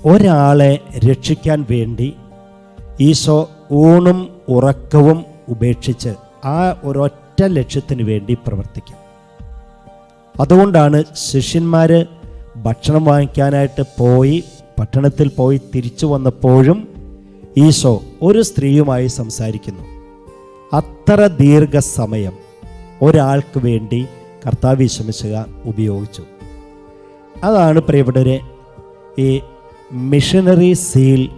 ഒരാളെ രക്ഷിക്കാൻ വേണ്ടി ഈശോ ഊണും ഉറക്കവും ഉപേക്ഷിച്ച് ആ ഒരൊറ്റ ലക്ഷ്യത്തിന് വേണ്ടി പ്രവർത്തിക്കും. അതുകൊണ്ടാണ് ശിഷ്യന്മാർ ഭക്ഷണം വാങ്ങിക്കാനായിട്ട് പോയി പട്ടണത്തിൽ പോയി തിരിച്ചു വന്നപ്പോഴും ഈശോ ഒരു സ്ത്രീയുമായി സംസാരിക്കുന്നു. അത്ര ദീർഘസമയം ഒരാൾക്ക് വേണ്ടി കർത്താവ് ഈശോമിശിഹ ഉപയോഗിച്ചു. അതാണ് പ്രിയപ്പെട്ടവരെ ഈ മിഷനറി സീൽ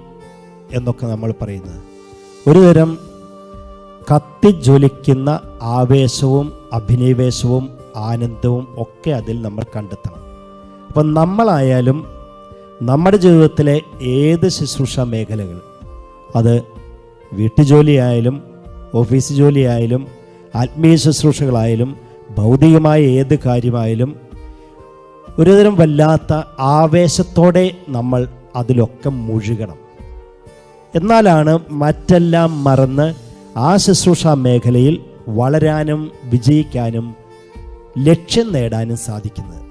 എന്നൊക്കെ നമ്മൾ പറയുന്നത്. ഒരുതരം കത്തിജ്വലിക്കുന്ന ആവേശവും അഭിനിവേശവും ആനന്ദവും ഒക്കെ അതിൽ നമ്മൾ കണ്ടെത്തണം. അപ്പം നമ്മളായാലും നമ്മുടെ ജീവിതത്തിലെ ഏത് ശുശ്രൂഷ മേഖലകൾ, അത് വീട്ടുജോലിയായാലും ഓഫീസ് ജോലിയായാലും ആത്മീയ ശുശ്രൂഷകളായാലും ഭൗതികമായ ഏത് കാര്യമായാലും ഒരുതരം വല്ലാത്ത ആവേശത്തോടെ നമ്മൾ അതിലൊക്കെ മുഴുകണം. എന്നാലാണ് മറ്റെല്ലാം മറന്ന് ആ ശുശ്രൂഷ മേഖലയിൽ വളരാനും വിജയിക്കാനും ലക്ഷ്യം നേടാനും സാധിക്കുന്നത്.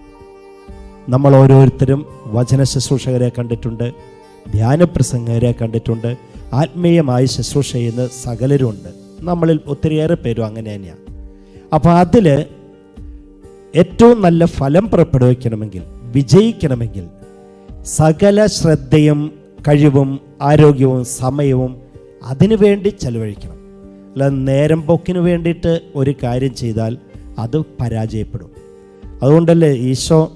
നമ്മൾ ഓരോരുത്തരും വചന ശുശ്രൂഷകരെ കണ്ടിട്ടുണ്ട്, ധ്യാനപ്രസംഗകരെ കണ്ടിട്ടുണ്ട്, ആത്മീയമായി ശുശ്രൂഷ ചെയ്യുന്ന സകലരുമുണ്ട്. നമ്മളിൽ ഒത്തിരിയേറെ പേരും അങ്ങനെ തന്നെയാണ്. അപ്പോൾ അതിൽ ഏറ്റവും നല്ല ഫലം പുറപ്പെടുവിക്കണമെങ്കിൽ, വിജയിക്കണമെങ്കിൽ സകല ശ്രദ്ധയും കഴിവും ആരോഗ്യവും സമയവും അതിനുവേണ്ടി ചെലവഴിക്കണം. അല്ല നേരം പോക്കിന് വേണ്ടിയിട്ട് ഒരു കാര്യം ചെയ്താൽ അത് പരാജയപ്പെടും. അതുകൊണ്ടല്ലേ ഈശോ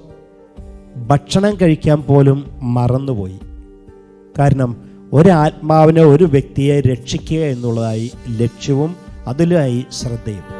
ഭക്ഷണം കഴിക്കാൻ പോലും മറന്നുപോയി. കാരണം ഒരാത്മാവിനെ, ഒരു വ്യക്തിയെ രക്ഷിക്കുക എന്നുള്ളതായി ലക്ഷ്യവും അതിലായി ശ്രദ്ധയും.